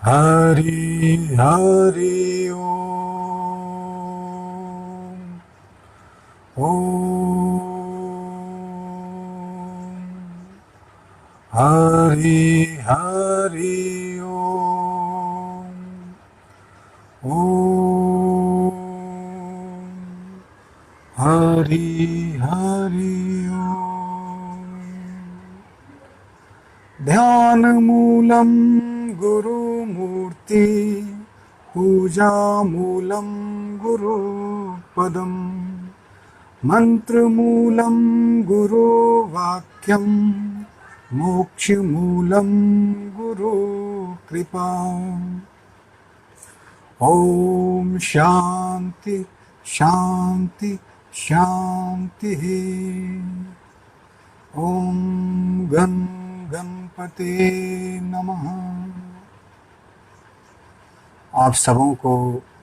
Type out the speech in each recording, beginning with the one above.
हरि हरि ओम हरि हरि ओम हरि हरि ध्यान मूलम गुरुमूर्ति पूजा मूलम गुरुपदम मंत्र मूलम गुरुवाक्यम मोक्ष मूलम गुरु कृपा। ओम शांति शांति शांति। ओम गणपते नमः। आप सबों को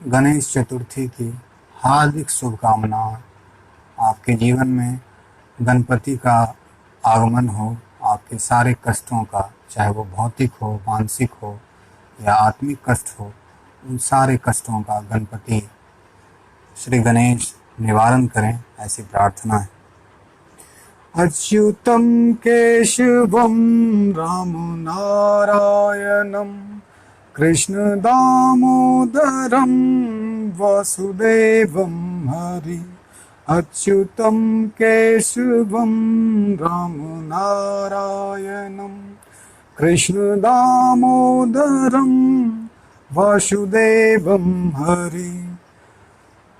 गणेश चतुर्थी की हार्दिक शुभकामनाएं। आपके जीवन में गणपति का आगमन हो, आपके सारे कष्टों का, चाहे वो भौतिक हो, मानसिक हो या आत्मिक कष्ट हो, उन सारे कष्टों का गणपति श्री गणेश निवारण करें, ऐसी प्रार्थना है। अच्युतम केशवम राम नारायणम कृष्ण दामोदरम वासुदेवम हरि। अच्युतम केशवम राम नारायणम कृष्ण दामोदरम वासुदेवम हरि।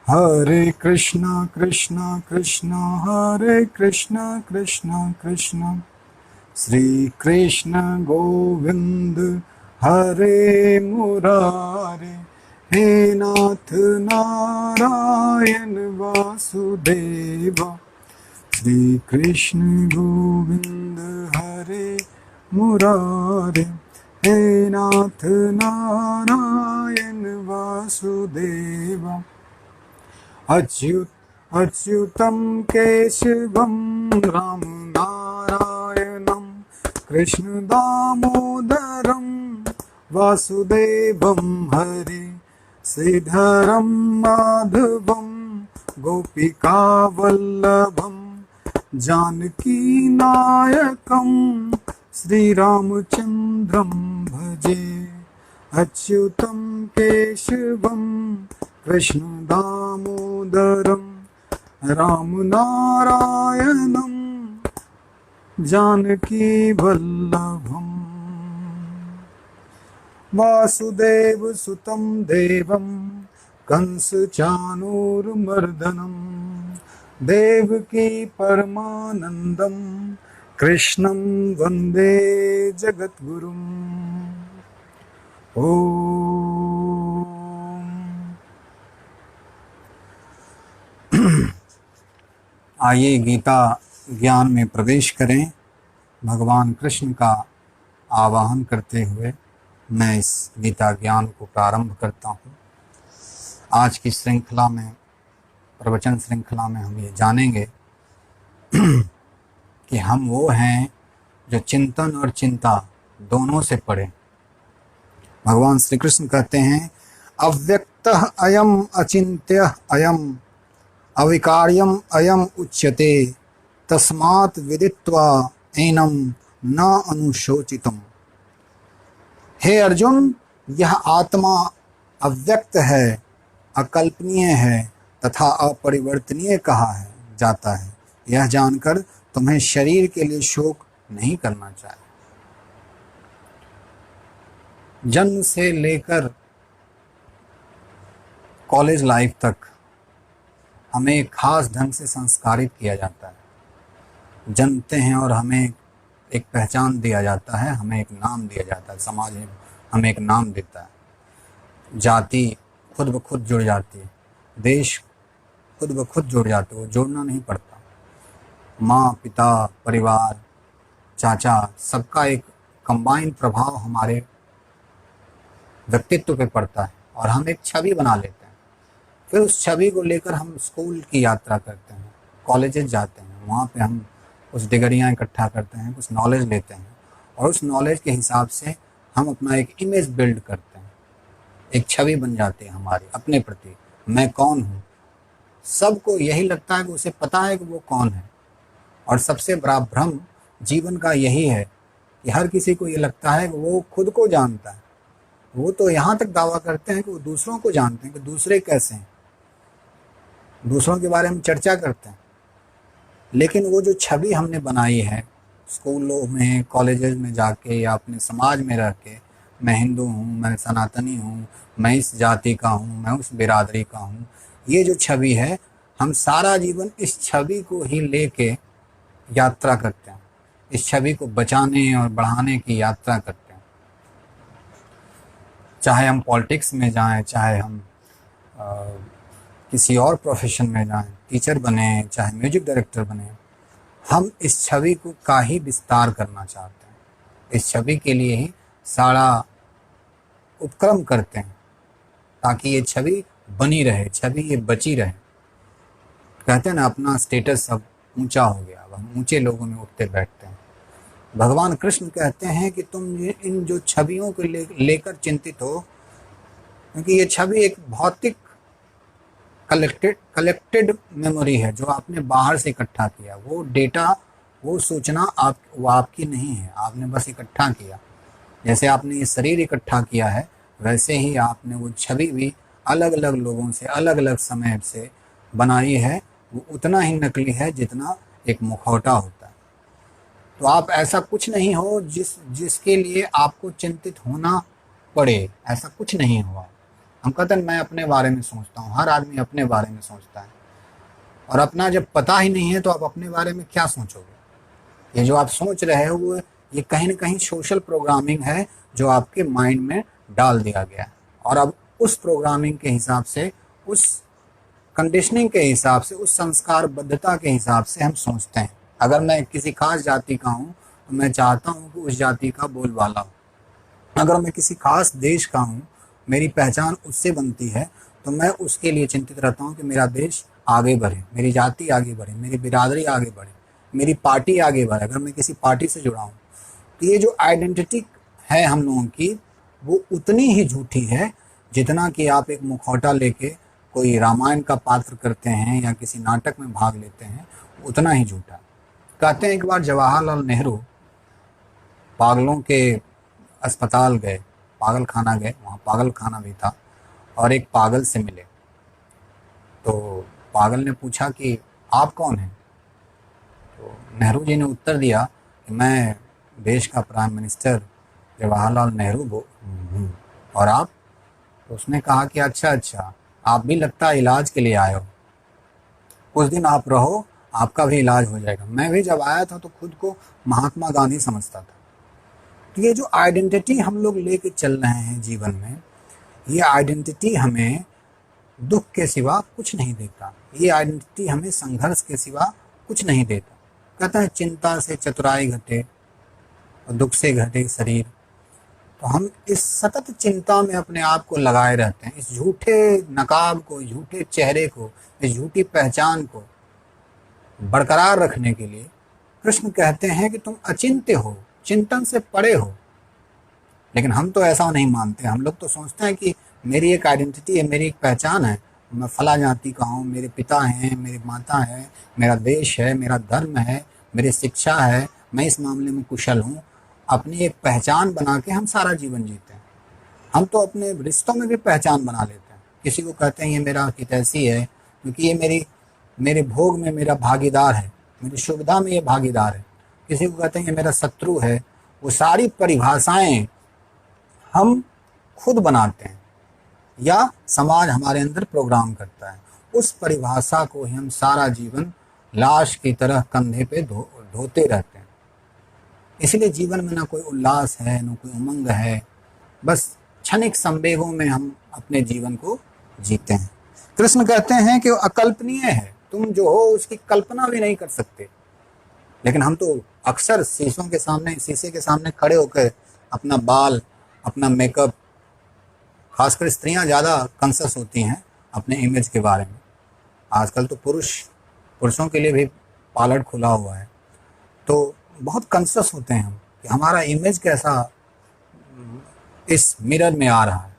हरे कृष्णा कृष्णा कृष्णा हरे कृष्णा कृष्णा कृष्णा श्री कृष्ण गोविंद हरे मुरारे। हे नाथ नारायण वासुदेवा श्री कृष्ण गोविंद हरे मुरारे। हे नाथ नारायण वासुदेवा। अच्युतम केशवम राम नारायणम कृष्ण दामोदरम वासुदेवम हरि। श्रीधरम माधवम गोपिका वल्लभम जानकी नायकम श्री रामचंद्रम भजे। अच्युतम केशवम कृष्ण दामोदरम राम नारायणम जानकी वल्लभम। वासुदेव सुतं देवं कंस चाणूरमर्दनम देवकी परमानंदम कृष्णं वंदे जगद्गुरुम। आइए गीता ज्ञान में प्रवेश करें। भगवान कृष्ण का आवाहन करते हुए मैं इस गीता ज्ञान को प्रारंभ करता हूँ। आज की श्रृंखला में, प्रवचन श्रृंखला में हम ये जानेंगे कि हम वो हैं जो चिंतन और चिंता दोनों से पड़े। भगवान श्री कृष्ण कहते हैं, अव्यक्तः अयम अचिन्त्यः अयम अविकार्यम अयम उच्यते तस्मात् विदित्वा एनम न अनुशोचितम। हे अर्जुन, यह आत्मा अव्यक्त है, अकल्पनीय है तथा अपरिवर्तनीय कहा है जाता है। यह जानकर तुम्हें शरीर के लिए शोक नहीं करना चाहिए। जन्म से लेकर कॉलेज लाइफ तक हमें एक खास ढंग से संस्कारित किया जाता है। जन्मते हैं और हमें एक पहचान दिया जाता है, हमें एक नाम दिया जाता है, समाज हमें एक नाम देता है। जाति खुद ब खुद जुड़ जाती है, देश खुद ब खुद जुड़ जाते, वो जोड़ना नहीं पड़ता। माँ, पिता, परिवार, चाचा, सबका एक कंबाइंड प्रभाव हमारे व्यक्तित्व पे पड़ता है और हम एक छवि बना लेते हैं। फिर उस छवि को लेकर हम स्कूल की यात्रा करते हैं, कॉलेजेस जाते हैं, वहाँ पे हम कुछ डिग्रियाँ इकट्ठा करते हैं, कुछ नॉलेज लेते हैं और उस नॉलेज के हिसाब से हम अपना एक इमेज बिल्ड करते हैं। एक छवि बन जाती है हमारी अपने प्रति, मैं कौन हूँ। सबको यही लगता है कि उसे पता है कि वो कौन है, और सबसे बड़ा भ्रम जीवन का यही है कि हर किसी को ये लगता है कि वो खुद को जानता है। वो तो यहाँ तक दावा करते हैं कि वो दूसरों को जानते हैं कि दूसरे कैसे हैं, दूसरों के बारे में चर्चा करते हैं, लेकिन वो जो छवि हमने बनाई है स्कूलों में, कॉलेजेस में जाके या अपने समाज में रह के, मैं हिंदू हूँ, मैं सनातनी हूँ, मैं इस जाति का हूँ, मैं उस बिरादरी का हूँ, ये जो छवि है, हम सारा जीवन इस छवि को ही लेके यात्रा करते हैं, इस छवि को बचाने और बढ़ाने की यात्रा करते हैं। चाहे हम पॉलिटिक्स में जाएं, चाहे हम किसी और प्रोफेशन में जाएं, टीचर बने, चाहे म्यूजिक डायरेक्टर बने, हम इस छवि को का ही विस्तार करना चाहते हैं। इस छवि के लिए ही सारा उपक्रम करते हैं ताकि ये छवि बनी रहे, छवि ये बची रहे। कहते हैं ना, अपना स्टेटस अब ऊंचा हो गया, अब हम ऊंचे लोगों में उठते बैठते हैं। भगवान कृष्ण कहते हैं कि तुम इन जो छवियों को लेकर चिंतित हो, क्योंकि ये छवि एक भौतिक कलेक्टेड मेमोरी है जो आपने बाहर से इकट्ठा किया। वो डेटा, वो सूचना वो आपकी नहीं है, आपने बस इकट्ठा किया। जैसे आपने ये शरीर इकट्ठा किया है, वैसे ही आपने वो छवि भी अलग अलग लोगों से अलग अलग समय से बनाई है। वो उतना ही नकली है जितना एक मुखौटा होता है। तो आप ऐसा कुछ नहीं हो जिसके लिए आपको चिंतित होना पड़े, ऐसा कुछ नहीं हुआ। हम कहते हैं मैं अपने बारे में सोचता हूँ, हर आदमी अपने बारे में सोचता है, और अपना जब पता ही नहीं है तो आप अपने बारे में क्या सोचोगे। ये जो आप सोच रहे हो वो ये कहीं ना कहीं सोशल प्रोग्रामिंग है जो आपके माइंड में डाल दिया गया है, और अब उस प्रोग्रामिंग के हिसाब से, उस कंडीशनिंग के हिसाब से, उस संस्कारबद्धता के हिसाब से हम सोचते हैं। अगर मैं किसी खास जाति का हूँ तो मैं चाहता हूँ कि उस जाति का बोलबाला हो। अगर मैं किसी खास देश का हूँ, मेरी पहचान उससे बनती है, तो मैं उसके लिए चिंतित रहता हूँ कि मेरा देश आगे बढ़े, मेरी जाति आगे बढ़े, मेरी बिरादरी आगे बढ़े, मेरी पार्टी आगे बढ़े, अगर मैं किसी पार्टी से जुड़ा हूँ। तो ये जो आइडेंटिटी है हम लोगों की, वो उतनी ही झूठी है जितना कि आप एक मुखौटा लेके कोई रामायण का पात्र करते हैं या किसी नाटक में भाग लेते हैं, उतना ही झूठा। कहते हैं एक बार जवाहरलाल नेहरू पागलों के अस्पताल गए, पागल खाना गए, वहाँ पागल खाना भी था, और एक पागल से मिले। तो पागल ने पूछा कि आप कौन हैं? तो नेहरू जी ने उत्तर दिया कि मैं देश का प्राइम मिनिस्टर जवाहरलाल नेहरू हूँ, और आप? तो उसने कहा कि अच्छा, आप भी लगता है इलाज के लिए आए हो, कुछ दिन आप रहो, आपका भी इलाज हो जाएगा। मैं भी जब आया था तो खुद को महात्मा गांधी समझता था। तो ये जो आइडेंटिटी हम लोग लेके चल रहे हैं जीवन में, ये आइडेंटिटी हमें दुख के सिवा कुछ नहीं देता, ये आइडेंटिटी हमें संघर्ष के सिवा कुछ नहीं देता। कहते हैं चिंता से चतुराई घटे और दुख से घटे शरीर। तो हम इस सतत चिंता में अपने आप को लगाए रहते हैं, इस झूठे नकाब को, झूठे चेहरे को, इस झूठी पहचान को बरकरार रखने के लिए कृष्ण कहते हैं कि तुम अचिंत्य हो, चिंतन से परे हो। लेकिन हम तो ऐसा नहीं मानते। हम लोग तो सोचते हैं कि मेरी एक आइडेंटिटी है, मेरी एक पहचान है, मैं फला जाति का हूँ, मेरे पिता हैं, मेरी माता है, मेरा देश है, मेरा धर्म है, मेरी शिक्षा है, मैं इस मामले में कुशल हूँ। अपनी एक पहचान बना के हम सारा जीवन जीते हैं। हम तो अपने रिश्तों में भी पहचान बना लेते हैं। किसी को कहते हैं ये मेरा हितैषी है क्योंकि ये मेरे भोग में मेरा भागीदार है, मेरी सुविधा में ये भागीदार है। किसी को कहते हैं ये मेरा शत्रु है। वो सारी परिभाषाएं हम खुद बनाते हैं या समाज हमारे अंदर प्रोग्राम करता है। उस परिभाषा को ही हम सारा जीवन लाश की तरह कंधे पे ढोते रहते हैं। इसलिए जीवन में ना कोई उल्लास है, ना कोई उमंग है, बस क्षणिक संवेगों में हम अपने जीवन को जीते हैं। कृष्ण कहते हैं कि वो अकल्पनीय है, तुम जो हो उसकी कल्पना भी नहीं कर सकते। लेकिन हम तो अक्सर शीशे के सामने खड़े होकर अपना बाल, अपना मेकअप, खासकर स्त्रियां ज़्यादा कॉन्शियस होती हैं अपने इमेज के बारे में। आजकल तो पुरुषों के लिए भी पार्लर खुला हुआ है, तो बहुत कॉन्शियस होते हैं हम कि हमारा इमेज कैसा इस मिरर में आ रहा है।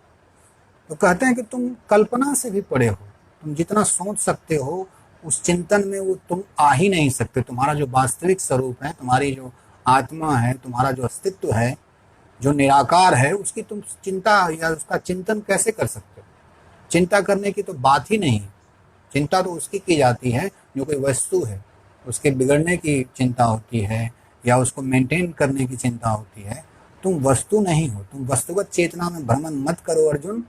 तो कहते हैं कि तुम कल्पना से भी परे हो, तुम जितना सोच सकते हो उस चिंतन में वो तुम आ ही नहीं सकते। तुम्हारा जो वास्तविक स्वरूप है, तुम्हारी जो आत्मा है, तुम्हारा जो अस्तित्व है, जो निराकार है, उसकी तुम चिंता या उसका चिंतन कैसे कर सकते हो? चिंता करने की तो बात ही नहीं है। चिंता तो उसकी की जाती है जो कोई वस्तु है, उसके बिगड़ने की चिंता होती है या उसको मेंटेन करने की चिंता होती है। तुम वस्तु नहीं हो, तुम वस्तुगत चेतना में भ्रमण मत करो अर्जुन।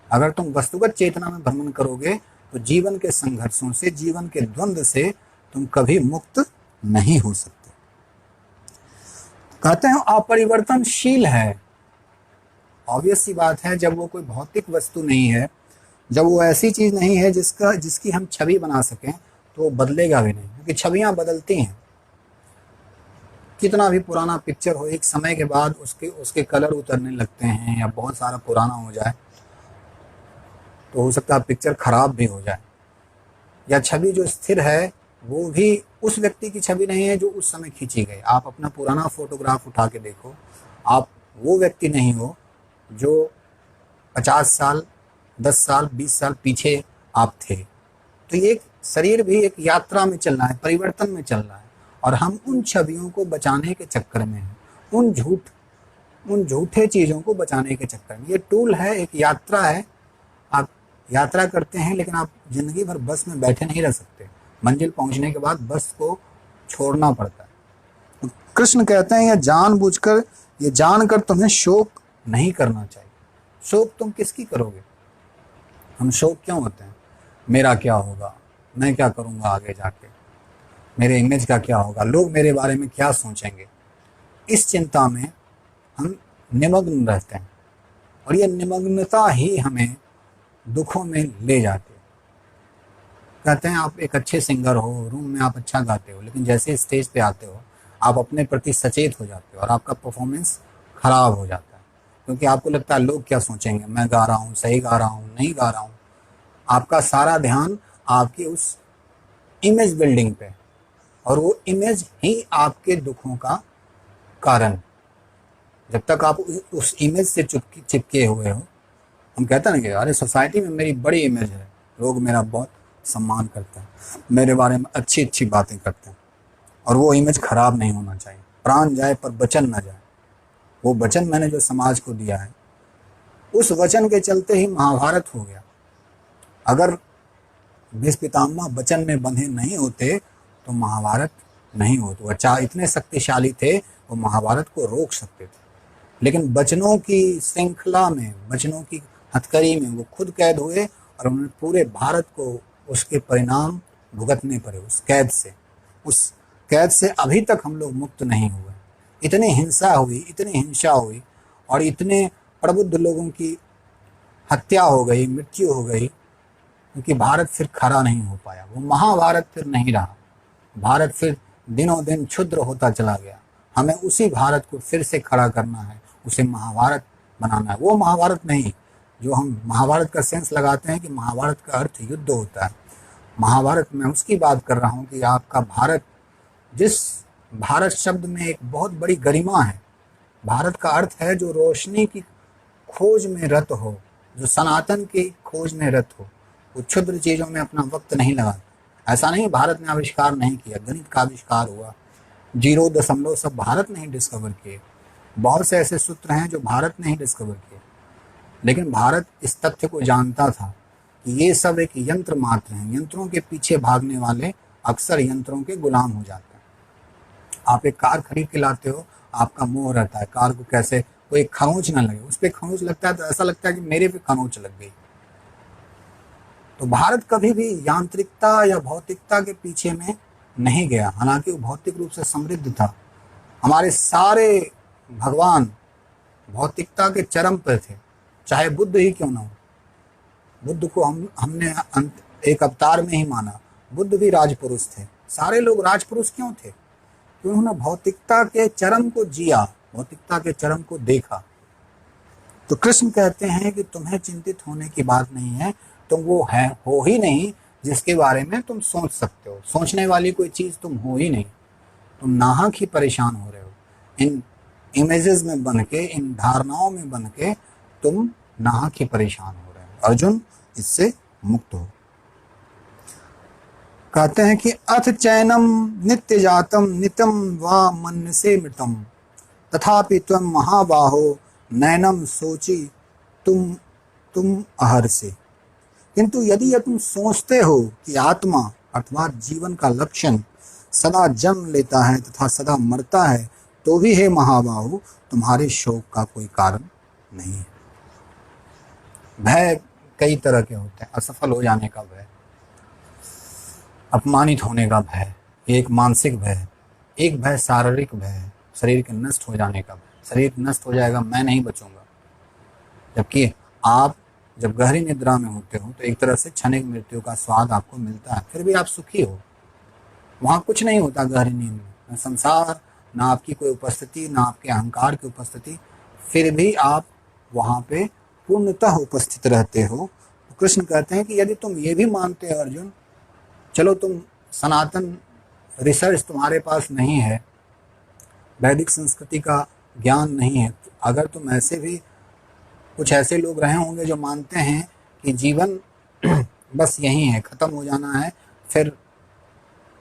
अगर तुम वस्तुगत चेतना में भ्रमण करोगे तो जीवन के संघर्षों से, जीवन के द्वंद्व से तुम कभी मुक्त नहीं हो सकते। कहते हैं अपरिवर्तनशील है। ऑब्वियस सी बात है, जब वो कोई भौतिक वस्तु नहीं है, जब वो ऐसी चीज नहीं है जिसकी हम छवि बना सकें, तो वो बदलेगा भी नहीं, क्योंकि छवियां बदलती हैं। कितना भी पुराना पिक्चर हो, एक समय के बाद उसके कलर उतरने लगते हैं या बहुत सारा पुराना हो जाए तो हो सकता है पिक्चर खराब भी हो जाए। या छवि जो स्थिर है वो भी उस व्यक्ति की छवि नहीं है जो उस समय खींची गई। आप अपना पुराना फोटोग्राफ उठा के देखो, आप वो व्यक्ति नहीं हो जो 50 साल, 10 साल, 20 साल पीछे आप थे। तो ये शरीर भी एक यात्रा में चल रहा है, परिवर्तन में चल रहा है, और हम उन छवियों को बचाने के चक्कर में हैं, उन झूठे चीज़ों को बचाने के चक्कर में। ये टूल है, एक यात्रा है। आप यात्रा करते हैं, लेकिन आप जिंदगी भर बस में बैठे नहीं रह सकते। मंजिल पहुंचने के बाद बस को छोड़ना पड़ता है। तो कृष्ण कहते हैं ये जानकर तुम्हें शोक नहीं करना चाहिए। शोक तुम किसकी करोगे? हम शोक क्यों होते हैं? मेरा क्या होगा, मैं क्या करूंगा आगे जाके, मेरे इमेज का क्या होगा, लोग मेरे बारे में क्या सोचेंगे। इस चिंता में हम निमग्न रहते हैं, और ये निमग्नता ही हमें दुखों में ले जाती है। कहते हैं आप एक अच्छे सिंगर हो, रूम में आप अच्छा गाते हो, लेकिन जैसे स्टेज पे आते हो आप अपने प्रति सचेत हो जाते हो और आपका परफॉर्मेंस खराब हो जाता है, क्योंकि आपको लगता है लोग क्या सोचेंगे, मैं गा रहा हूँ, सही गा रहा हूँ, नहीं गा रहा हूँ। आपका सारा ध्यान आपकी उस इमेज बिल्डिंग पे, और वो इमेज ही आपके दुखों का कारण। जब तक आप उस इमेज से चिपके हुए हो, हम कहते हैं ना कि अरे सोसाइटी में मेरी बड़ी इमेज है, लोग मेरा बहुत सम्मान करते हैं, मेरे बारे में अच्छी अच्छी बातें करते हैं, और वो इमेज खराब नहीं होना चाहिए। प्राण जाए पर वचन न जाए। वो वचन मैंने जो समाज को दिया है, उस वचन के चलते ही महाभारत हो गया। अगर भीष्म पितामह वचन में बंधे नहीं होते तो महाभारत नहीं होता। वो चाहे इतने शक्तिशाली थे, वो महाभारत को रोक सकते थे, लेकिन वचनों की श्रृंखला में, वचनों की हथकड़ी में वो खुद कैद हुए, और उन्होंने पूरे भारत को उसके परिणाम भुगतने पड़े। उस कैद से अभी तक हम लोग मुक्त नहीं हुए। इतनी हिंसा हुई और इतने प्रबुद्ध लोगों की हत्या हो गई, मृत्यु हो गई, क्योंकि भारत फिर खड़ा नहीं हो पाया। वो महाभारत फिर नहीं रहा। भारत फिर दिनों दिन क्षुद्र होता चला गया। हमें उसी भारत को फिर से खड़ा करना है, उसे महाभारत बनाना है। वो महाभारत नहीं जो हम महाभारत का सेंस लगाते हैं कि महाभारत का अर्थ युद्ध होता है। महाभारत में उसकी बात कर रहा हूँ कि आपका भारत, जिस भारत शब्द में एक बहुत बड़ी गरिमा है। भारत का अर्थ है जो रोशनी की खोज में रत हो, जो सनातन की खोज में रत हो, वो क्षुद्र चीज़ों में अपना वक्त नहीं लगाता। ऐसा नहीं भारत ने आविष्कार नहीं किया, गणित का आविष्कार हुआ, 0 सब भारत ने ही डिस्कवर किए। बहुत से ऐसे सूत्र हैं जो भारत ने ही डिस्कवर किए, लेकिन भारत इस तथ्य को जानता था कि ये सब एक यंत्र मात्र हैं। यंत्रों के पीछे भागने वाले अक्सर यंत्रों के गुलाम हो जाते हैं। आप एक कार खरीद के लाते हो, आपका मोह रहता है कार को कैसे कोई खरोंच ना लगे। उस पर खरोंच लगता है तो ऐसा लगता है कि मेरे पे खरोंच लग गई। तो भारत कभी भी यांत्रिकता या भौतिकता के पीछे में नहीं गया, हालांकि वो भौतिक रूप से समृद्ध था। हमारे सारे भगवान भौतिकता के चरम पर थे, चाहे बुद्ध ही क्यों ना हो। बुद्ध को हमने एक अवतार में ही माना। बुद्ध भी राजपुरुष थे। सारे लोग राजपुरुष क्यों थे? क्योंकि उन्होंने भौतिकता के चरम को जिया, भौतिकता के चरम को देखा। तो कृष्ण कहते हैं कि तुम्हें चिंतित होने की बात नहीं है, तुम वो हो ही नहीं जिसके बारे में तुम सोच सकते हो। सोचने वाली कोई चीज़ तुम हो ही नहीं। तुम नाहक ही परेशान हो रहे हो। इन इमेजेस में बन के, इन धारणाओं में बन के तुम नाहक ही परेशान हो रहे हो। अर्जुन इससे मुक्त हो। कहते हैं कि अथ चैनम नित्य जातम नितम वा मन्यसे मृतम तथापि त्वं महाबाहो नैनम सोची तुम अहर्षे। किंतु यदि यह तुम सोचते हो कि आत्मा अर्थात जीवन का लक्षण सदा जन्म लेता है तथा सदा मरता है, तो भी हे महाबाहु तुम्हारे शोक का कोई कारण नहीं है। भय कई तरह के होते हैं। असफल हो जाने का भय, अपमानित होने का भय, एक मानसिक भय, एक भय शारीरिक भय, शरीर के नष्ट हो जाने का भय। शरीर नष्ट हो जाएगा, मैं नहीं बचूंगा। जबकि आप जब गहरी निद्रा में होते हो तो एक तरह से क्षणिक मृत्यु का स्वाद आपको मिलता है, फिर भी आप सुखी हो। वहाँ कुछ नहीं होता गहरी नींद में, न संसार, ना आपकी कोई उपस्थिति, ना आपके अहंकार की उपस्थिति, फिर भी आप वहाँ पे पूर्णतः उपस्थित रहते हो। तो कृष्ण कहते हैं कि यदि तुम ये भी मानते हो अर्जुन, चलो तुम सनातन रिसर्च तुम्हारे पास नहीं है, वैदिक संस्कृति का ज्ञान नहीं है, तो अगर तुम ऐसे भी कुछ ऐसे लोग रहे होंगे जो मानते हैं कि जीवन बस यही है, खत्म हो जाना है, फिर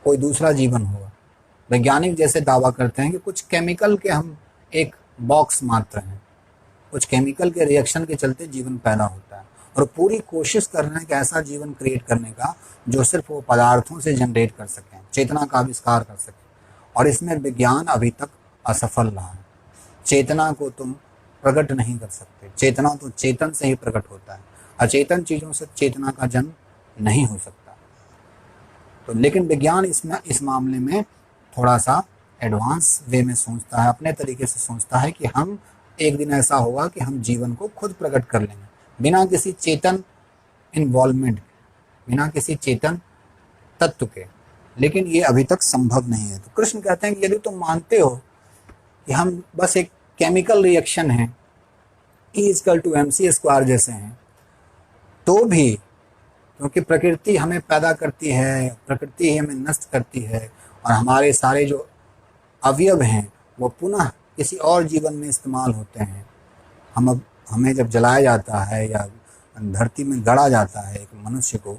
कोई दूसरा जीवन होगा। वैज्ञानिक जैसे दावा करते हैं कि कुछ केमिकल के हम एक बॉक्स मात्र हैं, कुछ केमिकल के रिएक्शन के चलते जीवन पैदा होता है, और पूरी कोशिश कर रहे हैं कि ऐसा जीवन क्रिएट करने का जो सिर्फ वो पदार्थों से जनरेट कर सकें, चेतना का आविष्कार कर सकें। और इसमें विज्ञान अभी तक असफल रहा है। चेतना को तुम प्रकट नहीं कर सकते, चेतना तो चेतन से ही प्रकट होता है, अचेतन चीज़ों से चेतना का जन्म नहीं हो सकता। तो लेकिन विज्ञान इस मामले में थोड़ा सा एडवांस वे में सोचता है, अपने तरीके से सोचता है कि हम एक दिन ऐसा होगा कि हम जीवन को खुद प्रकट कर लेंगे, बिना किसी चेतन इन्वॉल्वमेंट, बिना किसी चेतन तत्व के। लेकिन ये अभी तक संभव नहीं है। तो कृष्ण कहते हैं कि यदि तुम मानते हो कि हम बस एक केमिकल रिएक्शन है, E=mc² जैसे हैं, तो भी क्योंकि प्रकृति हमें पैदा करती है, प्रकृति ही हमें नष्ट करती है, और हमारे सारे जो अवयव हैं वो पुनः किसी और जीवन में इस्तेमाल होते हैं। हमें जब जलाया जाता है या धरती में गड़ा जाता है एक मनुष्य को,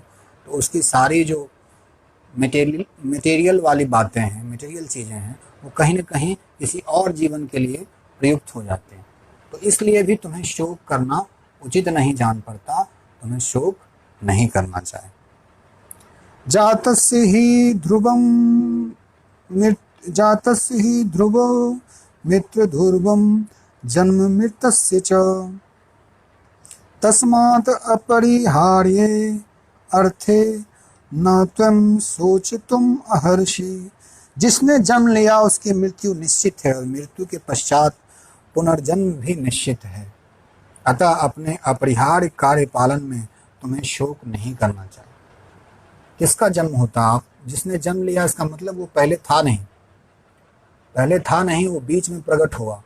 तो उसकी सारी जो मटेरियल वाली बातें हैं, मटेरियल चीज़ें हैं, वो कहीं न कहीं किसी और जीवन के लिए प्रयुक्त हो जाते हैं। तो इसलिए भी तुम्हें शोक करना उचित नहीं जान पड़ता, तुम्हें शोक नहीं करना चाहिए। जातस्य ही ध्रुवो मित्र ध्रुवम जन्म मृतस्य च तस्मात् अपरिहार्ये अर्थे न त्वं सोचितुम अहर्षि। जिसने जन्म लिया उसकी मृत्यु निश्चित है, और मृत्यु के पश्चात पुनर्जन्म भी निश्चित है। अतः अपने अपरिहार्य कार्य पालन में तुम्हें शोक नहीं करना चाहिए। किसका जन्म होता? आप जिसने जन्म लिया, इसका मतलब वो पहले था नहीं, वो बीच में प्रकट हुआ,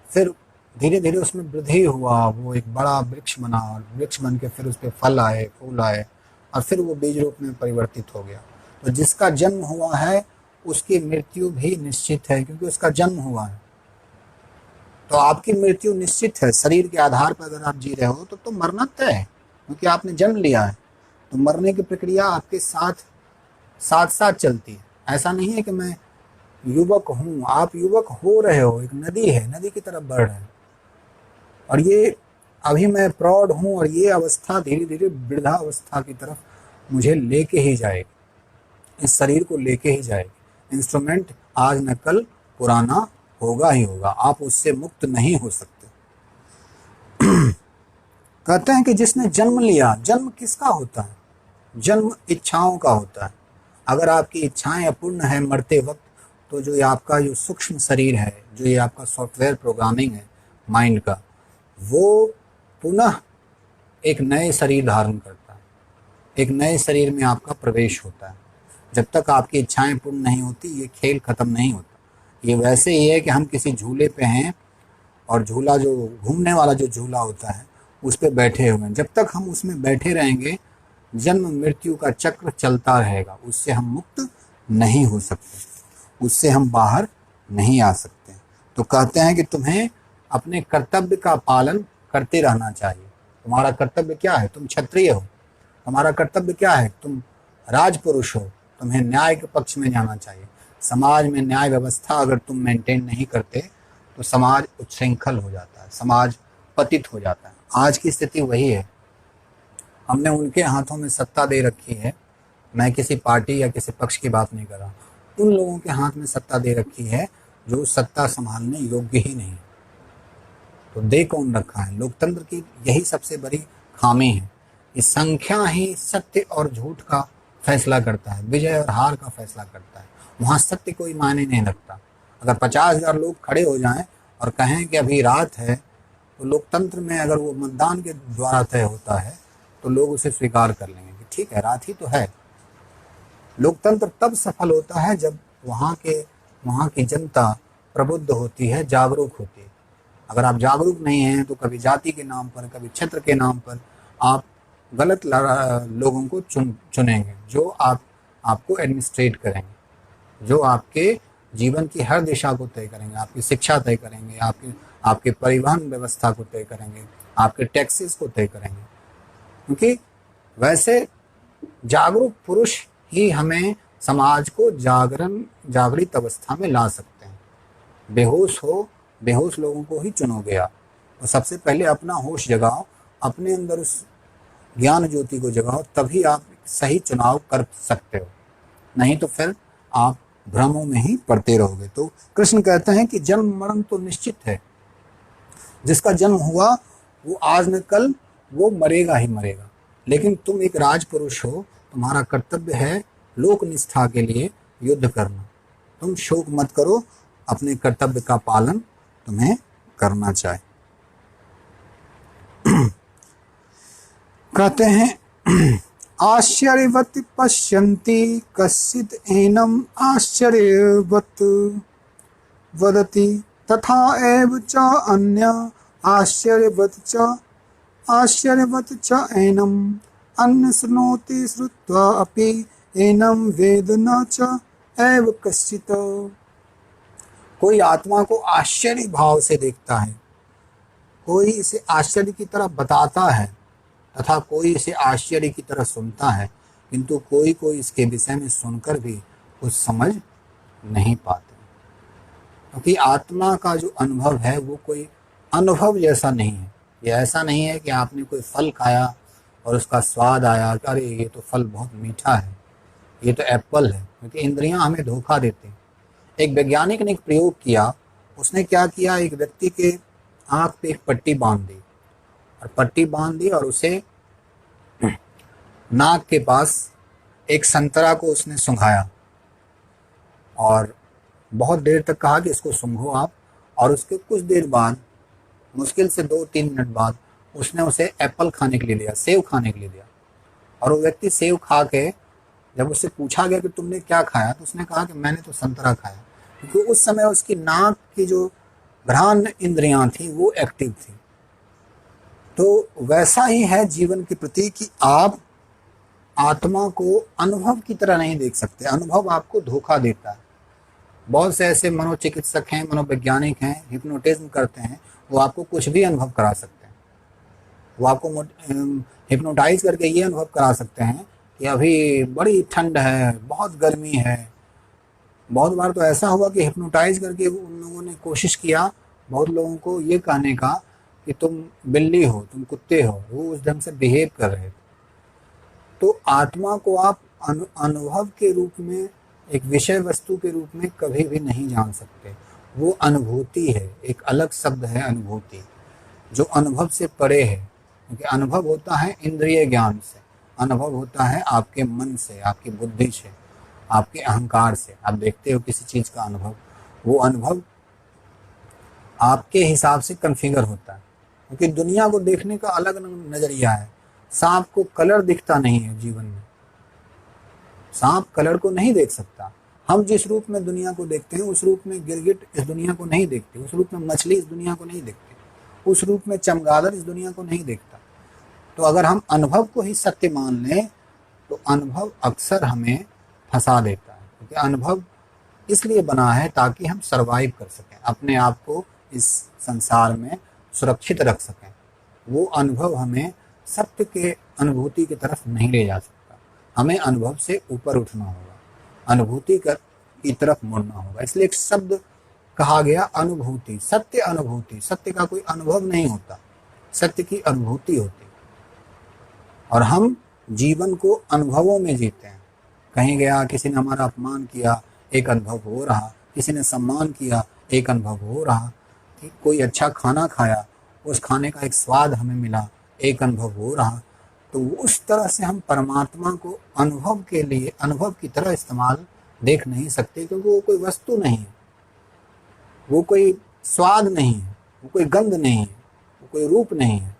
फिर धीरे धीरे उसमें वृद्धि हुआ, वो एक बड़ा वृक्ष बना, और वृक्ष बन के फिर उस पर फल आए, फूल आए, और फिर वो बीज रूप में परिवर्तित हो गया। तो जिसका जन्म हुआ है उसकी मृत्यु भी निश्चित है, क्योंकि उसका जन्म हुआ है। तो आपकी मृत्यु निश्चित है। शरीर के आधार पर अगर आप जी रहे हो तो मरना तय है, क्योंकि आपने जन्म लिया है। तो मरने की प्रक्रिया आपके साथ चलती है। ऐसा नहीं है कि मैं युवक हूँ, आप युवक हो रहे हो, एक नदी है, नदी की तरफ बढ़ रहे हैं, और ये अभी मैं प्रौढ़ हूँ, और ये अवस्था धीरे धीरे वृद्धावस्था की तरफ मुझे लेके ही जाएगी, इस शरीर को लेके ही जाएगी। इंस्ट्रूमेंट आज न कल पुराना होगा ही होगा, आप उससे मुक्त नहीं हो सकते। कहते हैं कि जिसने जन्म लिया, जन्म किसका होता है? जन्म इच्छाओं का होता है। अगर आपकी इच्छाएं अपूर्ण है मरते वक्त, तो जो ये आपका जो सूक्ष्म शरीर है, जो ये आपका सॉफ्टवेयर प्रोग्रामिंग है माइंड का, वो पुनः एक नए शरीर धारण करता है, एक नए शरीर में आपका प्रवेश होता है। जब तक आपकी इच्छाएं पूर्ण नहीं होती, ये खेल खत्म नहीं होता। ये वैसे ही है कि हम किसी झूले पे हैं, और झूला जो घूमने वाला जो झूला होता है उस पे बैठे हुए हैं। जब तक हम उसमें बैठे रहेंगे, जन्म मृत्यु का चक्र चलता रहेगा, उससे हम मुक्त नहीं हो सकते, उससे हम बाहर नहीं आ सकते। तो कहते हैं कि तुम्हें अपने कर्तव्य का पालन करते रहना चाहिए। तुम्हारा कर्तव्य क्या है? तुम क्षत्रिय हो, तुम्हारा कर्तव्य क्या है? तुम राजपुरुष हो, तुम्हें न्याय के पक्ष में जाना चाहिए। समाज में न्याय व्यवस्था अगर तुम मेंटेन नहीं करते तो समाज उच्छृंखल हो जाता है, समाज पतित हो जाता है। आज की स्थिति वही है। हमने उनके हाथों में सत्ता दे रखी है। मैं किसी पार्टी या किसी पक्ष की बात नहीं कर रहा, उन लोगों के हाथ में सत्ता दे रखी है जो सत्ता संभालने योग्य ही नहीं। तो दे कौन रखा है? लोकतंत्र की यही सबसे बड़ी खामी है कि संख्या ही सत्य और झूठ का फैसला करता है, विजय और हार का फैसला करता है। वहाँ सत्य कोई मायने नहीं रखता। अगर 50,000 लोग खड़े हो जाएं और कहें कि अभी रात है, तो लोकतंत्र में अगर वो मतदान के द्वारा तय होता है तो लोग उसे स्वीकार कर लेंगे कि ठीक है, रात ही तो है। लोकतंत्र तब सफल होता है जब वहाँ की जनता प्रबुद्ध होती है, जागरूक होती है। अगर आप जागरूक नहीं हैं तो कभी जाति के नाम पर, कभी क्षेत्र के नाम पर आप गलत लोगों को चुनेंगे जो आपको एडमिनिस्ट्रेट करेंगे, जो आपके जीवन की हर दिशा को तय करेंगे, आपकी शिक्षा तय करेंगे, आपके परिवहन व्यवस्था को तय करेंगे, आपके टैक्सेस को तय करेंगे। क्योंकि वैसे जागरूक पुरुष ही हमें समाज को जागृत अवस्था में ला सकते हैं। बेहोश लोगों को ही चुनोगे आप। तो सबसे पहले अपना होश जगाओ, अपने अंदर उस ज्ञान ज्योति को जगाओ, तभी आप सही चुनाव कर सकते हो। नहीं तो फिर आप भ्रमों में ही पड़ते रहोगे। तो कृष्ण कहते हैं कि जन्म मरण तो निश्चित है। जिसका जन्म हुआ वो आज न कल वो मरेगा ही मरेगा। लेकिन तुम एक राजपुरुष हो, तुम्हारा कर्तव्य है लोक निष्ठा के लिए युद्ध करना। तुम शोक मत करो, अपने कर्तव्य का पालन तुम्हें करना चाहिए। कहते हैं आश्चर्यवत पश्यन्ति कश्चित् एनम् आश्चर्यवत् वदति तथा एव च अन्य आश्चर्यवत् च एनम् अन्य शृणोति श्रुत्वा अपि एनम् वेद न च एव कश्चित्। कोई आत्मा को आश्चर्य भाव से देखता है, कोई इसे आश्चर्य की तरह बताता है तथा कोई इसे आश्चर्य की तरह सुनता है, किंतु कोई इसके विषय में सुनकर भी कुछ समझ नहीं पाते। क्योंकि आत्मा का जो अनुभव है वो कोई अनुभव जैसा नहीं है। ये ऐसा नहीं है कि आपने कोई फल खाया और उसका स्वाद आया, अरे ये तो फल बहुत मीठा है, ये तो एप्पल है। क्योंकि इंद्रियां हमें धोखा देती हैं। एक वैज्ञानिक ने एक प्रयोग किया। उसने क्या किया, एक व्यक्ति के आँख पे एक पट्टी बांध दी और उसे नाक के पास एक संतरा को उसने सूंघाया और बहुत देर तक कहा कि इसको सूंघो आप। और उसके कुछ देर बाद, मुश्किल से 2-3 मिनट बाद, उसने उसे एप्पल खाने के लिए दिया, सेब खाने के लिए दिया। और वो व्यक्ति सेब खा के जब उससे पूछा गया कि तुमने क्या खाया, तो उसने कहा कि मैंने तो संतरा खाया। क्योंकि उस समय उसकी नाक की जो घ्राण इंद्रियां थी वो एक्टिव थी। तो वैसा ही है जीवन के प्रति कि आप आत्मा को अनुभव की तरह नहीं देख सकते। अनुभव आपको धोखा देता है। बहुत से ऐसे मनोचिकित्सक हैं, मनोवैज्ञानिक हैं, हिप्नोटिज्म करते हैं, वो आपको कुछ भी अनुभव करा सकते हैं। वो आपको हिप्नोटाइज करके ये अनुभव करा सकते हैं कि अभी बड़ी ठंड है, बहुत गर्मी है। बहुत बार तो ऐसा हुआ कि हिप्नोटाइज करके उन लोगों ने कोशिश किया बहुत लोगों को ये कहने का कि तुम बिल्ली हो, तुम कुत्ते हो, वो उस ढंग से बिहेव कर रहे थे। तो आत्मा को आप अनुभव के रूप में, एक विषय वस्तु के रूप में कभी भी नहीं जान सकते। वो अनुभूति है, एक अलग शब्द है अनुभूति, जो अनुभव से परे है। क्योंकि अनुभव होता है इंद्रिय ज्ञान से, अनुभव होता है आपके मन से, आपकी बुद्धि से, आपके अहंकार से। आप देखते हो किसी चीज़ का अनुभव, वो अनुभव आपके हिसाब से कन्फिगर होता है। क्योंकि दुनिया को देखने का अलग नज़रिया है। सांप को कलर दिखता नहीं है जीवन में, सांप कलर को नहीं देख सकता। हम जिस रूप में दुनिया को देखते हैं उस रूप में गिरगिट इस दुनिया को नहीं देखते, उस रूप में मछली इस दुनिया को नहीं देखती, उस रूप में चमगादड़ इस दुनिया को नहीं देखता। तो अगर हम अनुभव को ही सत्य मान लें तो अनुभव अक्सर हमें फंसा देता है। क्योंकि अनुभव इसलिए बना है ताकि हम सरवाइव कर सकें, अपने आप को इस संसार में सुरक्षित रख सकें। वो अनुभव हमें सत्य के अनुभूति की तरफ नहीं ले जा सकता। हमें अनुभव से ऊपर उठना होगा, अनुभूति की तरफ मुड़ना होगा। इसलिए एक शब्द कहा गया अनुभूति, सत्य अनुभूति। सत्य का कोई अनुभव नहीं होता, सत्य की अनुभूति होती। और हम जीवन को अनुभवों में जीते हैं। कहीं गया, किसी ने हमारा अपमान किया, एक अनुभव हो रहा, किसी ने सम्मान किया, एक अनुभव हो रहा, ठीक, कोई अच्छा खाना खाया, उस खाने का एक स्वाद हमें मिला, एक अनुभव हो रहा। तो उस तरह से हम परमात्मा को अनुभव के लिए अनुभव की तरह इस्तेमाल देख नहीं सकते, क्योंकि वो कोई वस्तु नहीं है, वो कोई स्वाद नहीं है, वो कोई गंध नहीं है, वो कोई रूप नहीं है।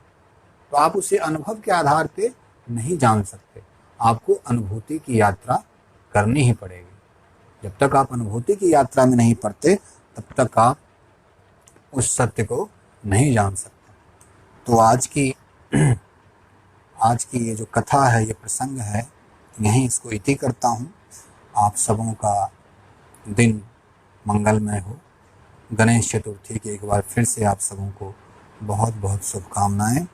तो आप उसे अनुभव के आधार पे नहीं जान सकते। आपको अनुभूति की यात्रा करनी ही पड़ेगी। जब तक आप अनुभूति की यात्रा में नहीं पड़ते, तब तक आप उस सत्य को नहीं जान सकते। तो आज की ये जो कथा है, ये प्रसंग है, यहीं इसको इति करता हूँ। आप सबों का दिन मंगलमय हो। गणेश चतुर्थी की एक बार फिर से आप सबों को बहुत बहुत शुभकामनाएं।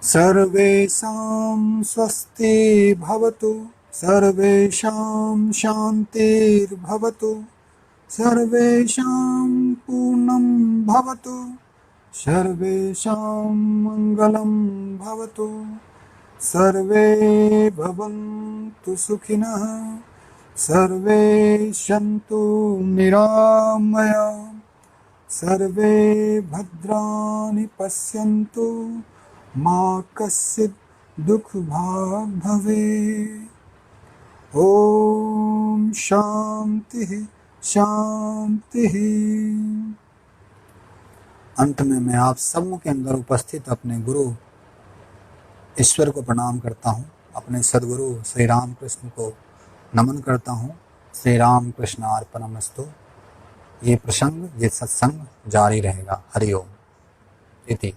सर्वेषां स्वस्ति भवतु, सर्वेषां शान्तिर्भवतु, सर्वेषां पूर्णं भवतु, सर्वेषां मङ्गलं भवतु, सर्वे भवन्तु सुखिनः, सर्वे सन्तु निरामयाः, सर्वे भद्राणि पश्यन्तु, मा कश्चित् दुःखभाग् भवेत्। ओम शांति शांति। अंत में मैं आप सबों के अंदर उपस्थित अपने गुरु ईश्वर को प्रणाम करता हूँ, अपने सदगुरु श्री राम कृष्ण को नमन करता हूँ। श्री राम कृष्ण अर्पणमस्तु। ये प्रसंग, ये सत्संग जारी रहेगा। हरि ओम इति।